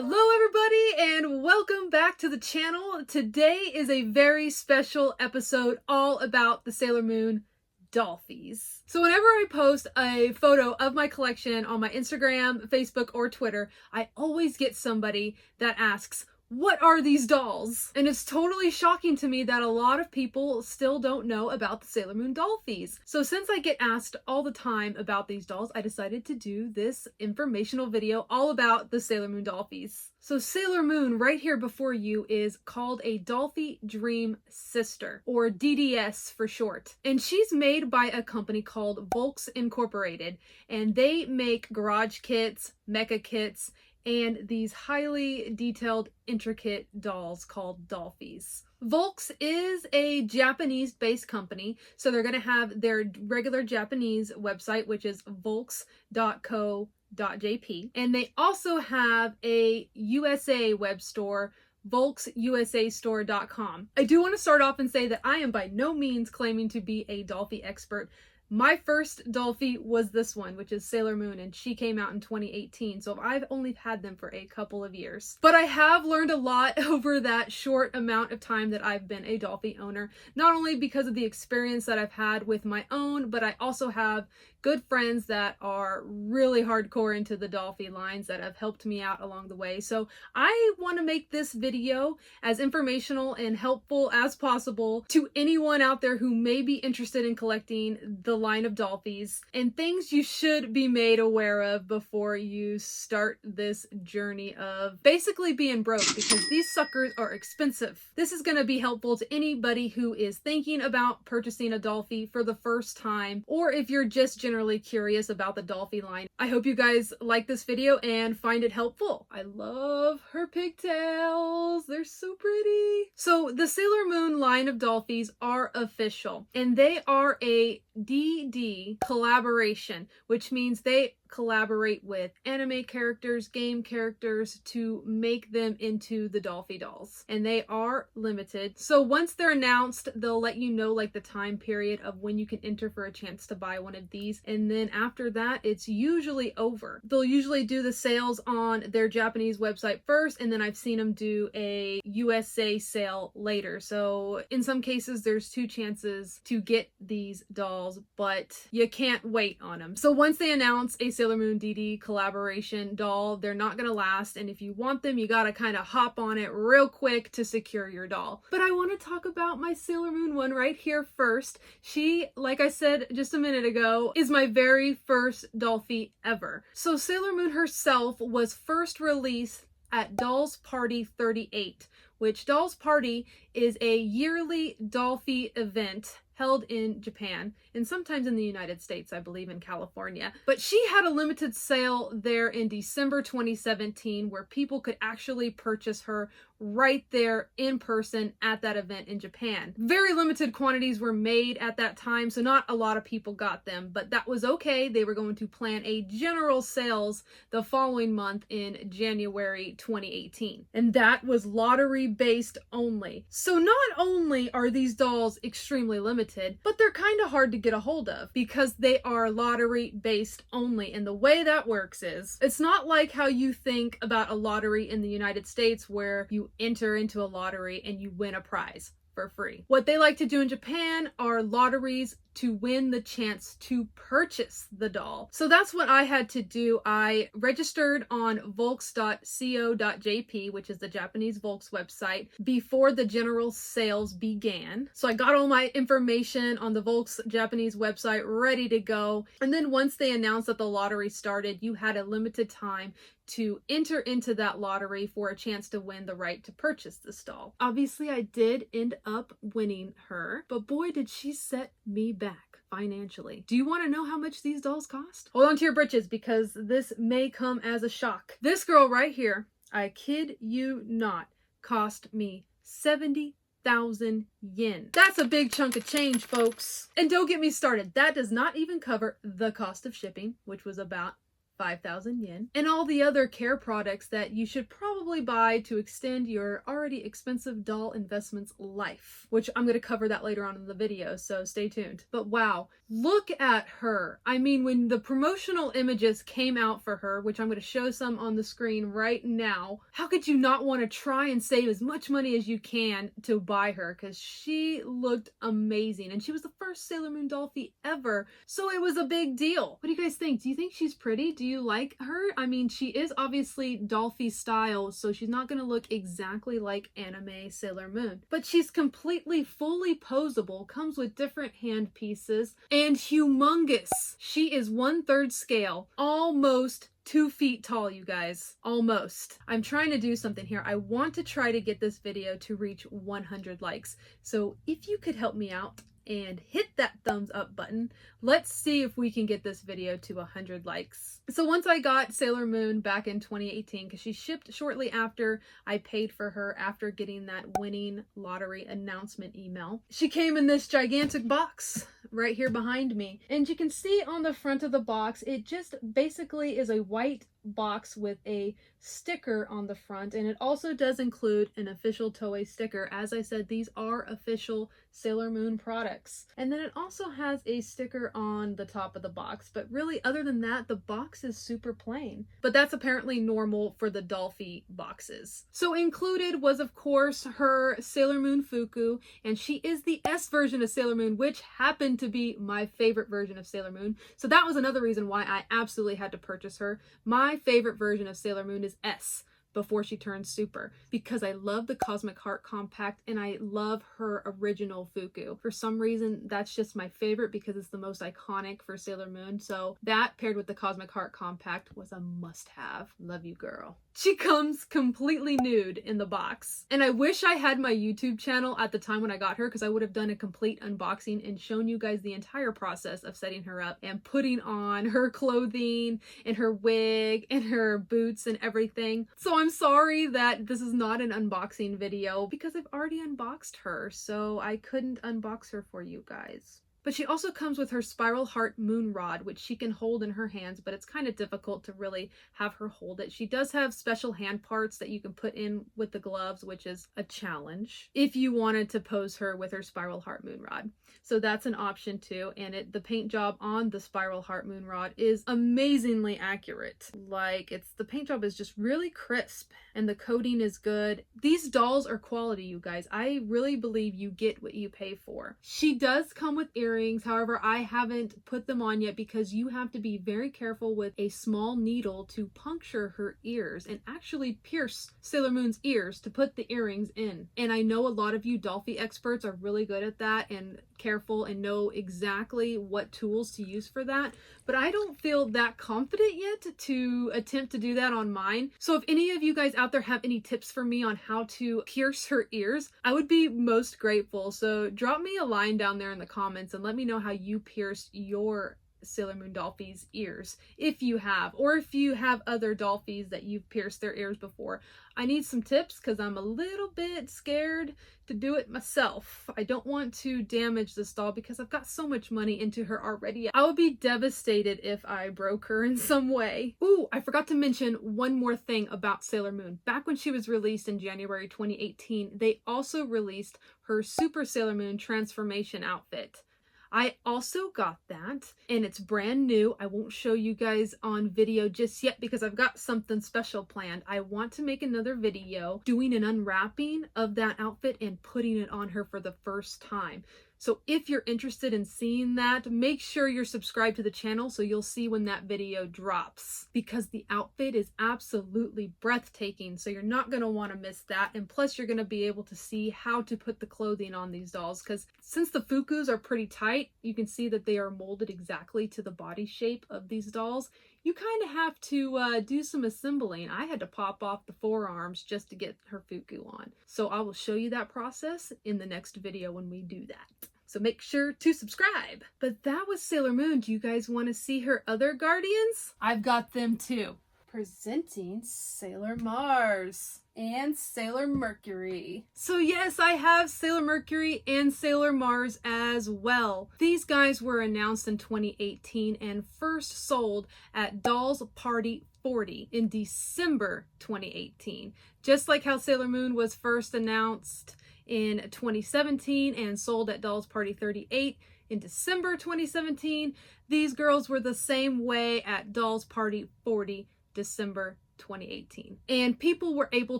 Hello everybody and welcome back to the channel. Today is a very special episode all about the Sailor Moon Dollfies. So whenever I post a photo of my collection on my Instagram, Facebook, or Twitter, I always get somebody that asks, what are these dolls? And it's totally shocking to me that a lot of people still don't know about the Sailor Moon Dollfies. So since I get asked all the time about these dolls, I decided to do this informational video all about the Sailor Moon Dollfies. So Sailor Moon right here before you is called a Dollfie Dream Sister, or DDS for short. And she's made by a company called 𝓗𝓮𝓵𝓵𝓸 Incorporated. And they make garage kits, mecha kits, and these highly detailed, intricate dolls called Dollfies. 𝓗𝓮𝓵 is a Japanese-based company, so they're going to have their regular Japanese website, which is 𝓗𝓮𝓵.co.jp, and they also have a USA web store, 𝓗𝓮𝑠USAstore.com. I do want to start off and say that I am by no means claiming to be a Dollfie expert. My first Dollfie was this one, which is Sailor Moon, and she came out in 2018, so I've only had them for a couple of years. But I have learned a lot over that short amount of time that I've been a Dollfie owner, not only because of the experience that I've had with my own, but I also have good friends that are really hardcore into the Dollfie lines that have helped me out along the way. So I want to make this video as informational and helpful as possible to anyone out there who may be interested in collecting the line of Dollfies and things you should be made aware of before you start this journey of basically being broke, because these suckers are expensive. This is going to be helpful to anybody who is thinking about purchasing a Dollfie for the first time, or if you're just generally curious about the Dollfie line. I hope you guys like this video and find it helpful. I love her pigtails. They're so pretty. So the Sailor Moon line of Dollfies are official, and they are a DD collaboration, which means they collaborate with anime characters, game characters to make them into the Dollfie dolls. And they are limited. So once they're announced, they'll let you know like the time period of when you can enter for a chance to buy one of these. And then after that, it's usually over. They'll usually do the sales on their Japanese website first, and then I've seen them do a USA sale later. So in some cases, there's two chances to get these dolls, but you can't wait on them. So once they announce a Sailor Moon DD collaboration doll, they're not gonna last, and if you want them, you gotta kind of hop on it real quick to secure your doll. But I want to talk about my Sailor Moon one right here first. She, like I said just a minute ago, is my very first Dollfie ever. So Sailor Moon herself was first released at Dolls Party 38, which Dolls Party is a yearly Dollfie event held in Japan, and sometimes in the United States, I believe in California. But she had a limited sale there in December 2017 where people could actually purchase her right there in person at that event in Japan. Very limited quantities were made at that time, so not a lot of people got them, but that was okay. They were going to plan a general sales the following month in January 2018, and that was lottery based only. So not only are these dolls extremely limited, but they're kind of hard to get a hold of because they are lottery based only. And the way that works is, it's not like how you think about a lottery in the United States where you enter into a lottery and you win a prize for free. What they like to do in Japan are lotteries to win the chance to purchase the doll. So that's what I had to do. I registered on 𝓗𝓮𝓵.co.jp, which is the Japanese 𝓗𝓮𝓵 website, before the general sales began. So I got all my information on the 𝓗𝓮𝓵 Japanese website ready to go. And then once they announced that the lottery started, you had a limited time to enter into that lottery for a chance to win the right to purchase this doll. Obviously, I did end up winning her, but boy, did she set me back financially. Do you want to know how much these dolls cost? Hold on to your britches because this may come as a shock. This girl right here, I kid you not, cost me 70,000 yen. That's a big chunk of change, folks. And don't get me started, that does not even cover the cost of shipping, which was about 5,000 yen, and all the other care products that you should probably buy to extend your already expensive doll investment's life, which I'm going to cover that later on in the video, so stay tuned. But wow, look at her. I mean, when the promotional images came out for her, which I'm going to show some on the screen right now, how could you not want to try and save as much money as you can to buy her? Because she looked amazing, and she was the first Sailor Moon Dollfie ever, so it was a big deal. What do you guys think? Do you think she's pretty? Do you like her? I mean, she is obviously Dollfie style, so she's not going to look exactly like anime Sailor Moon, but she's completely fully posable, comes with different hand pieces, and humongous. She is 1/3 scale, almost 2 feet tall, you guys. Almost. I'm trying to do something here. I want to try to get this video to reach 100 likes. So if you could help me out and hit that thumbs up button, let's see if we can get this video to 100 likes. So once I got Sailor Moon back in 2018, because she shipped shortly after I paid for her after getting that winning lottery announcement email, she came in this gigantic box right here behind me. And you can see on the front of the box, it just basically is a white box with a sticker on the front, and it also does include an official Toei sticker. As I said, these are official Sailor Moon products. And then it also has a sticker on the top of the box, but really other than that, the box is super plain. But that's apparently normal for the Dollfie boxes. So included was of course her Sailor Moon Fuku, and she is the S version of Sailor Moon, which happened to be my favorite version of Sailor Moon. So that was another reason why I absolutely had to purchase her. My favorite version of Sailor Moon is S, before she turns super, because I love the Cosmic Heart Compact and I love her original Fuku. For some reason, that's just my favorite because it's the most iconic for Sailor Moon. So that paired with the Cosmic Heart Compact was a must-have. Love you, girl. She comes completely nude in the box. And I wish I had my YouTube channel at the time when I got her, because I would have done a complete unboxing and shown you guys the entire process of setting her up and putting on her clothing and her wig and her boots and everything. So I'm sorry that this is not an unboxing video because I've already unboxed her, so I couldn't unbox her for you guys. But she also comes with her Spiral Heart Moon Rod, which she can hold in her hands, but it's kind of difficult to really have her hold it. She does have special hand parts that you can put in with the gloves, which is a challenge if you wanted to pose her with her Spiral Heart Moon Rod. So that's an option too, and the paint job on the Spiral Heart Moon Rod is amazingly accurate. Like, the paint job is just really crisp, and the coating is good. These dolls are quality, you guys. I really believe you get what you pay for. She does come with earrings, however, I haven't put them on yet because you have to be very careful with a small needle to puncture her ears and actually pierce Sailor Moon's ears to put the earrings in. And I know a lot of you Dollfie experts are really good at that and careful and know exactly what tools to use for that, but I don't feel that confident yet to attempt to do that on mine. So if any of you guys out there have any tips for me on how to pierce her ears, I would be most grateful. So drop me a line down there in the comments and let me know how you pierced your Sailor Moon Dollfie's ears, if you have, or if you have other Dollfies that you've pierced their ears before. I need some tips because I'm a little bit scared to do it myself. I don't want to damage this doll because I've got so much money into her already. I would be devastated if I broke her in some way. Ooh, I forgot to mention one more thing about Sailor Moon. Back when she was released in January 2018, they also released her Super Sailor Moon transformation outfit. I also got that, and it's brand new. I won't show you guys on video just yet because I've got something special planned. I want to make another video doing an unwrapping of that outfit and putting it on her for the first time. So if you're interested in seeing that, make sure you're subscribed to the channel so you'll see when that video drops, because the outfit is absolutely breathtaking. So you're not going to want to miss that. And plus you're going to be able to see how to put the clothing on these dolls, because since the Fukus are pretty tight, you can see that they are molded exactly to the body shape of these dolls. You kind of have to do some assembling. I had to pop off the forearms just to get her Fuku on. So I will show you that process in the next video when we do that. So make sure to subscribe. But that was Sailor Moon. Do you guys want to see her other guardians? I've got them too. presenting Sailor Mars and Sailor Mercury. So yes, I have Sailor Mercury and Sailor Mars as well. These guys were announced in 2018 and first sold at Dolls Party 40 in December 2018. Just like how Sailor Moon was first announced in 2017 and sold at Dolls Party 38 in December 2017, these girls were the same way at Dolls Party 40 December 2018. And people were able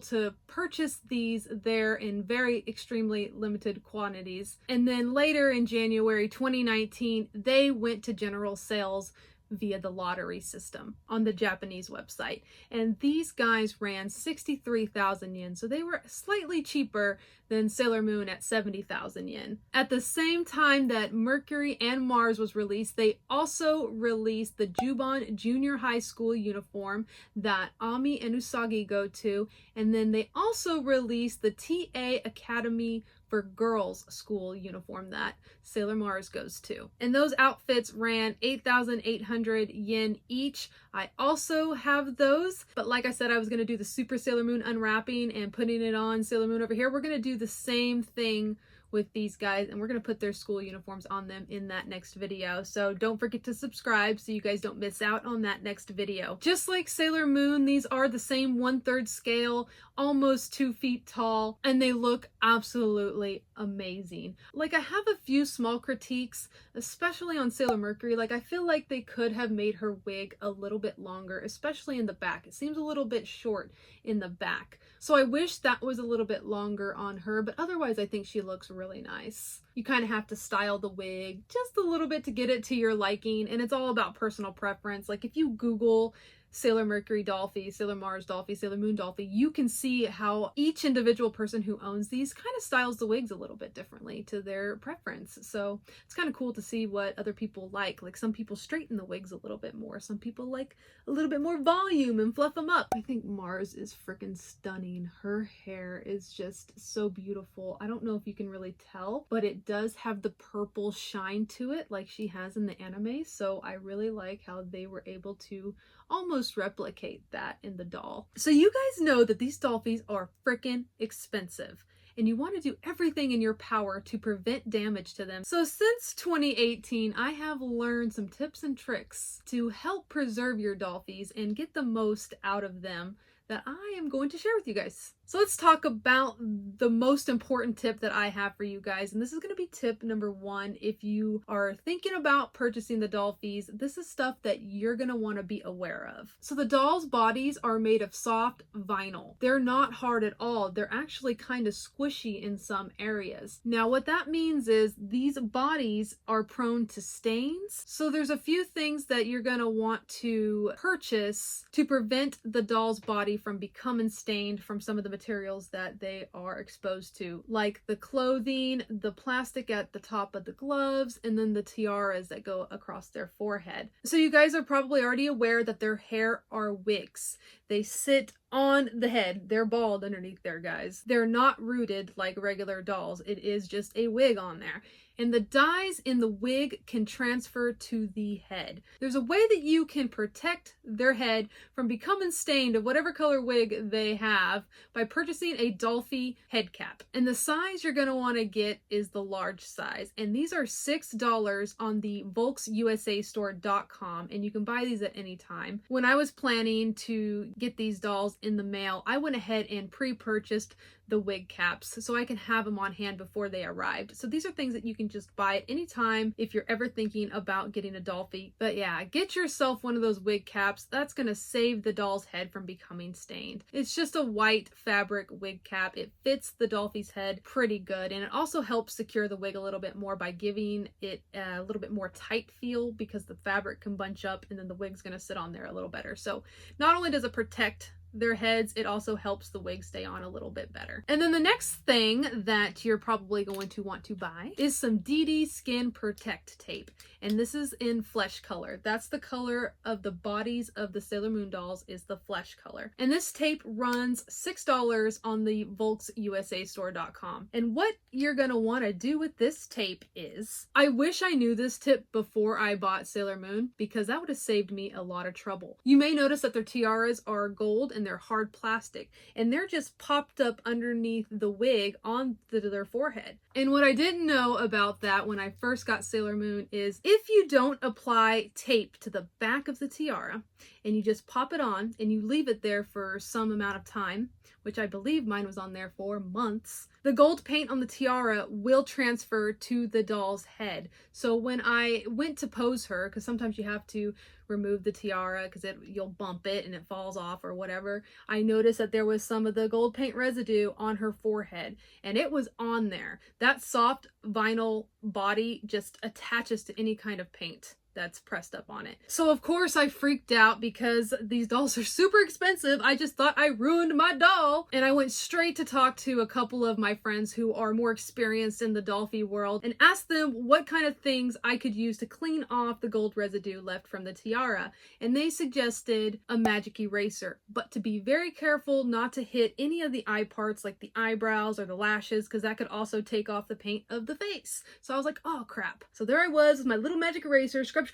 to purchase these there in very extremely limited quantities. And then later in January 2019, they went to general sales via the lottery system on the Japanese website. And these guys ran 63,000 yen, so they were slightly cheaper than Sailor Moon at 70,000 yen. At the same time that Mercury and Mars was released, they also released the Juban Junior High School uniform that Ami and Usagi go to, and then they also released the TA Academy for Girls School uniform that Sailor Mars goes to. And those outfits ran 8,800 yen each. I also have those, but like I said, I was going to do the Super Sailor Moon unwrapping and putting it on Sailor Moon over here. We're going to do the same thing with these guys, and we're going to put their school uniforms on them in that next video. So don't forget to subscribe so you guys don't miss out on that next video. Just like Sailor Moon, these are the same 1/3 scale, almost 2 feet tall, and they look absolutely amazing. Like, I have a few small critiques, especially on Sailor Mercury. Like, I feel like they could have made her wig a little bit longer, especially in the back. It seems a little bit short in the back. So I wish that was a little bit longer on her, but otherwise I think she looks really nice. You kind of have to style the wig just a little bit to get it to your liking, and it's all about personal preference. Like, if you Google Sailor Mercury Dollfie, Sailor Mars Dollfie, Sailor Moon Dollfie, you can see how each individual person who owns these kind of styles the wigs a little bit differently to their preference. So it's kind of cool to see what other people like. Like, some people straighten the wigs a little bit more. Some people like a little bit more volume and fluff them up. I think Mars is freaking stunning. Her hair is just so beautiful. I don't know if you can really tell, but it does have the purple shine to it like she has in the anime. So I really like how they were able to almost replicate that in the doll. So you guys know that these Dollfies are freaking expensive, and you want to do everything in your power to prevent damage to them. So since 2018, I have learned some tips and tricks to help preserve your Dollfies and get the most out of them that I am going to share with you guys. So let's talk about the most important tip that I have for you guys. And this is going to be tip number 1. If you are thinking about purchasing the Dollfies, this is stuff that you're going to want to be aware of. So the dolls' bodies are made of soft vinyl. They're not hard at all. They're actually kind of squishy in some areas. Now, what that means is these bodies are prone to stains. So there's a few things that you're going to want to purchase to prevent the doll's body from becoming stained from some of the materials that they are exposed to, like the clothing, the plastic at the top of the gloves, and then the tiaras that go across their forehead. So you guys are probably already aware that their hair are wigs. They sit on the head. They're bald underneath there, guys. They're not rooted like regular dolls. It is just a wig on there. And the dyes in the wig can transfer to the head. There's a way that you can protect their head from becoming stained of whatever color wig they have by purchasing a Dollfie head cap. And the size you're going to want to get is the large size. And these are $6 on the 𝓲𝓲𝓷.com, and you can buy these at any time. When I was planning to get these dolls in the mail, I went ahead and pre-purchased the wig caps so I can have them on hand before they arrived. So these are things that you can just buy at any time if you're ever thinking about getting a Dollfie. But yeah, get yourself one of those wig caps. That's going to save the doll's head from becoming stained. It's just a white fabric wig cap. It fits the Dollfie's head pretty good, and it also helps secure the wig a little bit more by giving it a little bit more tight feel, because the fabric can bunch up and then the wig's going to sit on there a little better. So not only does it protect their heads, it also helps the wig stay on a little bit better. And then the next thing that you're probably going to want to buy is some 𝓷𝓸 Skin Protect tape. And this is in flesh color. That's the color of the bodies of the Sailor Moon dolls, is the flesh color. And this tape runs $6 on the 𝓲𝓲𝓸𝓻. And what you're gonna want to do with this tape is, I wish I knew this tip before I bought Sailor Moon, because that would have saved me a lot of trouble. You may notice that their tiaras are gold and they're hard plastic, and they're just popped up underneath the wig on their forehead. And what I didn't know about that when I first got Sailor Moon is, if you don't apply tape to the back of the tiara and you just pop it on and you leave it there for some amount of time, which I believe mine was on there for months, the gold paint on the tiara will transfer to the doll's head. So when I went to pose her, because sometimes you have to remove the tiara because you'll bump it and it falls off or whatever, I noticed that there was some of the gold paint residue on her forehead, and it was on there. That soft vinyl body just attaches to any kind of paint that's pressed up on it. So of course I freaked out because these dolls are super expensive. I just thought I ruined my doll, and I went straight to talk to a couple of my friends who are more experienced in the Dollfie world and asked them what kind of things I could use to clean off the gold residue left from the tiara, and they suggested a magic eraser, but to be very careful not to hit any of the eye parts like the eyebrows or the lashes, because that could also take off the paint of the face. So I was like, oh crap. So there I was with my little magic eraser, scrubbing,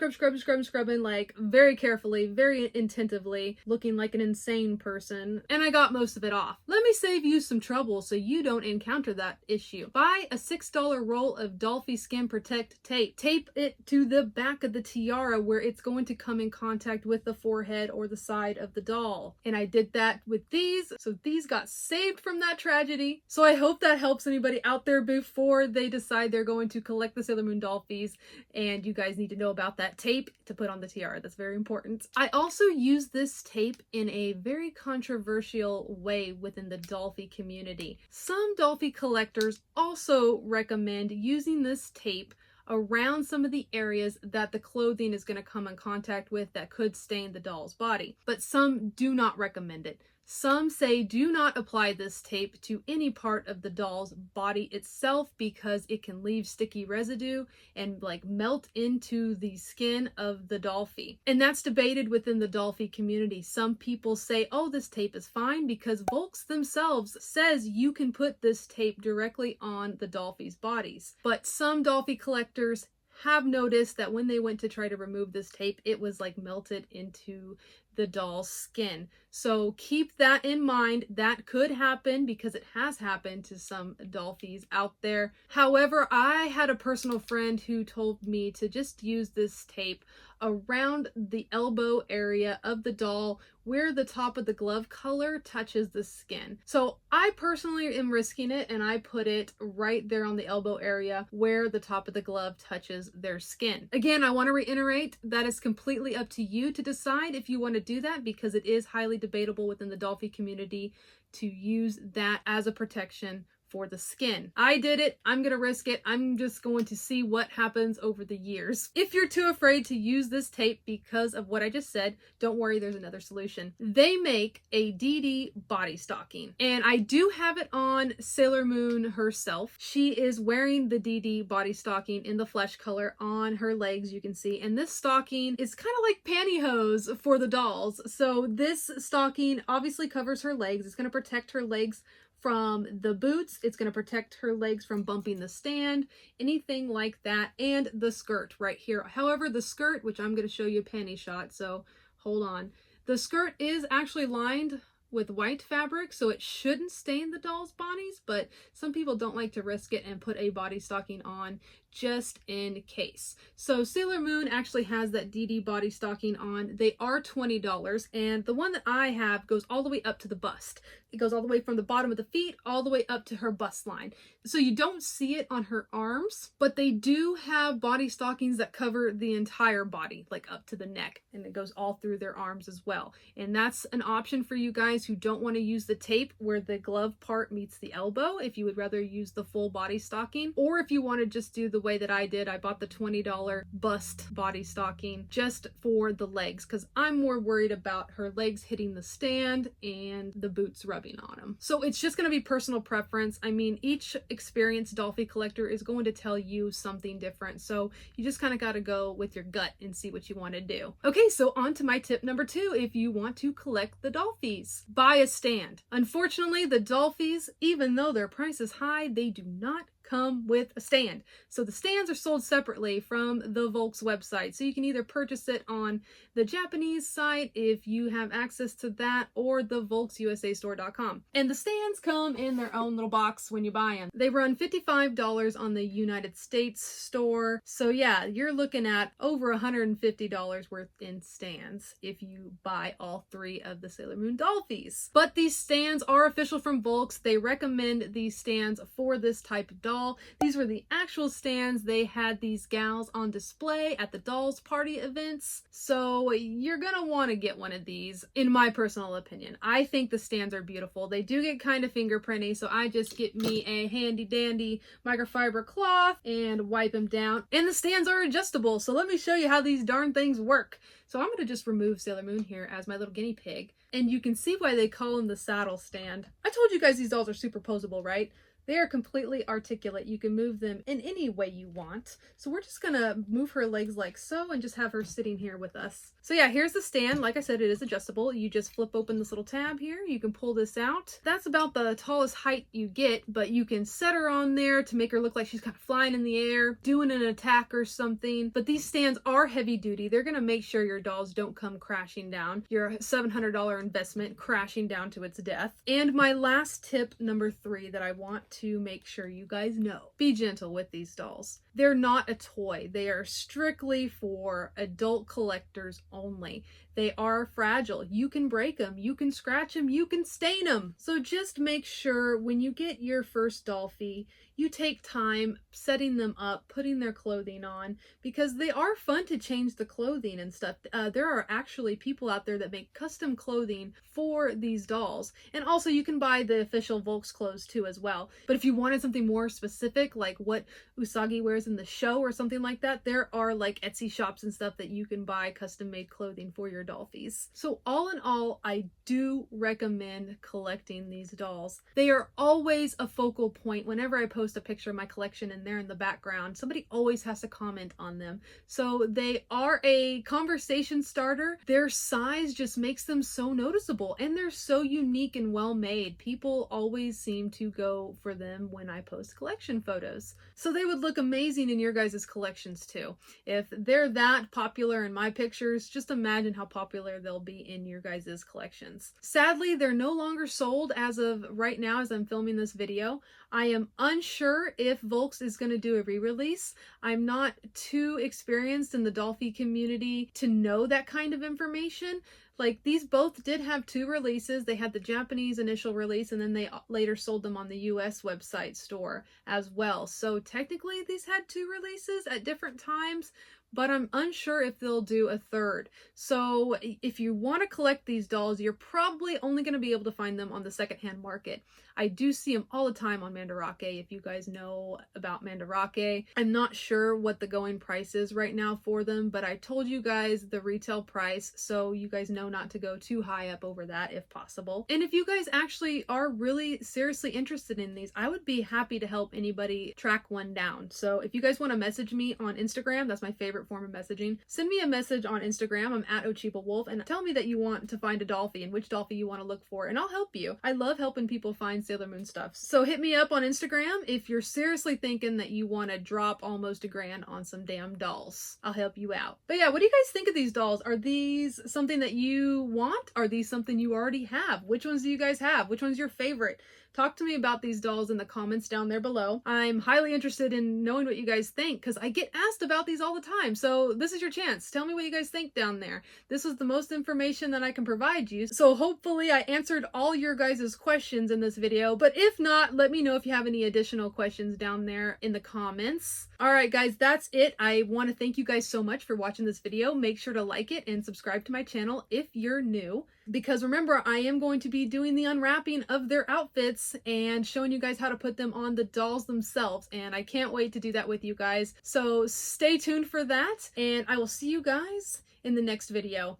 like very carefully, very attentively, looking like an insane person, and I got most of it off. Let me save you some trouble so you don't encounter that issue. Buy a $6 roll of Dollfie Skin Protect tape. Tape it to the back of the tiara where it's going to come in contact with the forehead or the side of the doll. And I did that with these, so these got saved from that tragedy. So I hope that helps anybody out there before they decide they're going to collect the Sailor Moon Dollfies, and you guys need to know about that tape to put on the tiara. That's very important. I also use this tape in a very controversial way within the Dollfie community. Some Dollfie collectors also recommend using this tape around some of the areas that the clothing is going to come in contact with that could stain the doll's body, but some do not recommend it. Some say do not apply this tape to any part of the doll's body itself because it can leave sticky residue and like melt into the skin of the Dollfie. And that's debated within the Dollfie community. Some people say, oh, this tape is fine because 𝓲𝓲 themselves says you can put this tape directly on the Dollfie's bodies. But some Dollfie collectors have noticed that when they went to try to remove this tape, it was like melted into the doll's skin. So keep that in mind. That could happen because it has happened to some Dollfies out there. However, I had a personal friend who told me to just use this tape around the elbow area of the doll where the top of the glove color touches the skin. So I personally am risking it, and I put it right there on the elbow area where the top of the glove touches their skin. Again, I want to reiterate that it's completely up to you to decide if you want to do that, because it is highly debatable within the Dollfie community to use that as a protection for the skin. I did it. I'm gonna risk it. I'm just going to see what happens over the years. If you're too afraid to use this tape because of what I just said, don't worry, there's another solution. They make a 𝓷𝓸 body stocking, and I do have it on Sailor Moon herself. She is wearing the 𝓷𝓸 body stocking in the flesh color on her legs, you can see, and this stocking is kind of like pantyhose for the dolls. So this stocking obviously covers her legs. It's going to protect her legs from the boots. It's going to protect her legs from bumping the stand, anything like that, and the skirt right here. However, the skirt, which I'm going to show you a panty shot, so hold on. The skirt is actually lined with white fabric, so it shouldn't stain the doll's bodies, but some people don't like to risk it and put a body stocking on just in case. So Sailor Moon actually has that 𝓷𝓸 body stocking on. They are $20, and the one that I have goes all the way up to the bust. It goes all the way from the bottom of the feet all the way up to her bust line. So you don't see it on her arms, but they do have body stockings that cover the entire body, like up to the neck, and it goes all through their arms as well. And that's an option for you guys who don't want to use the tape where the glove part meets the elbow, if you would rather use the full body stocking, or if you want to just do the way that I did. I bought the $20 bust body stocking just for the legs because I'm more worried about her legs hitting the stand and the boots rubbing on them. So it's just going to be personal preference. I mean, each experienced Dollfie collector is going to tell you something different. So you just kind of got to go with your gut and see what you want to do. Okay, so on to my tip number 2. If you want to collect the Dollfies, buy a stand. Unfortunately, the Dollfies, even though their price is high, they do not come with a stand. So the stands are sold separately from the Volks website. So you can either purchase it on the Japanese site if you have access to that, or the VolksUSAstore.com. And the stands come in their own little box when you buy them. They run $55 on the United States store. So yeah, you're looking at over $150 worth in stands if you buy all 3 of the Sailor Moon Dollfies. But these stands are official from Volks. They recommend these stands for this type of doll. These were the actual stands. They had these gals on display at the dolls party events. So you're gonna want to get one of these, in my personal opinion. I think the stands are beautiful. They do get kind of fingerprinty, so I just get me a handy dandy microfiber cloth and wipe them down. And the stands are adjustable, so let me show you how these darn things work. So I'm gonna just remove Sailor Moon here as my little guinea pig, and you can see why they call him the saddle stand. I told you guys these dolls are superposable, right? They are completely articulate. You can move them in any way you want. So we're just gonna move her legs like so and just have her sitting here with us. So yeah, here's the stand. Like I said, it is adjustable. You just flip open this little tab here. You can pull this out. That's about the tallest height you get, but you can set her on there to make her look like she's kind of flying in the air, doing an attack or something. But these stands are heavy duty. They're gonna make sure your dolls don't come crashing down. Your $700 investment crashing down to its death. And my last tip, number 3, that I want to make sure you guys know. Be gentle with these dolls. They're not a toy. They are strictly for adult collectors only. They are fragile. You can break them, you can scratch them, you can stain them. So just make sure when you get your first Dollfie, you take time setting them up, putting their clothing on, because they are fun to change the clothing and stuff. There are actually people out there that make custom clothing for these dolls. And also you can buy the official Volks clothes too as well. But if you wanted something more specific, like what Usagi wears in the show or something like that, there are like Etsy shops and stuff that you can buy custom made clothing for your Dollfies. So all in all, I do recommend collecting these dolls. They are always a focal point. Whenever I post a picture of my collection and they're in the background, somebody always has to comment on them. So they are a conversation starter. Their size just makes them so noticeable, and they're so unique and well made. People always seem to go for them when I post collection photos. So they would look amazing in your guys' collections too. If they're that popular in my pictures, just imagine how popular they'll be in your guys' collections. Sadly, they're no longer sold as of right now as I'm filming this video. I am unsure if Volks is going to do a re-release. I'm not too experienced in the Dollfie community to know that kind of information. Like, these both did have 2 releases. They had the Japanese initial release, and then they later sold them on the US website store as well. So technically these had 2 releases at different times, but I'm unsure if they'll do a 3rd. So if you want to collect these dolls, you're probably only going to be able to find them on the secondhand market. I do see them all the time on 𝓬𝓸𝓻, if you guys know about 𝓬𝓸𝓻. I'm not sure what the going price is right now for them, but I told you guys the retail price, so you guys know not to go too high up over that if possible. And if you guys actually are really seriously interested in these, I would be happy to help anybody track one down. So if you guys want to message me on Instagram, that's my favorite form of messaging. Send me a message on Instagram. I'm at 𝓗𝓵𝓵𝓵, and tell me that you want to find a Dollfie and which Dollfie you want to look for, and I'll help you. I love helping people find Sailor Moon stuff. So hit me up on Instagram if you're seriously thinking that you want to drop almost $1,000 on some damn dolls. I'll help you out. But yeah, what do you guys think of these dolls? Are these something that you want? Are these something you already have? Which ones do you guys have? Which one's your favorite? Talk to me about these dolls in the comments down there below. I'm highly interested in knowing what you guys think, because I get asked about these all the time. So this is your chance. Tell me what you guys think down there. This is the most information that I can provide you. So hopefully I answered all your guys' questions in this video. But if not, let me know if you have any additional questions down there in the comments. Alright guys, that's it. I want to thank you guys so much for watching this video. Make sure to like it and subscribe to my channel if you're new. Because remember, I am going to be doing the unwrapping of their outfits kits and showing you guys how to put them on the dolls themselves, and I can't wait to do that with you guys. So stay tuned for that, and I will see you guys in the next video.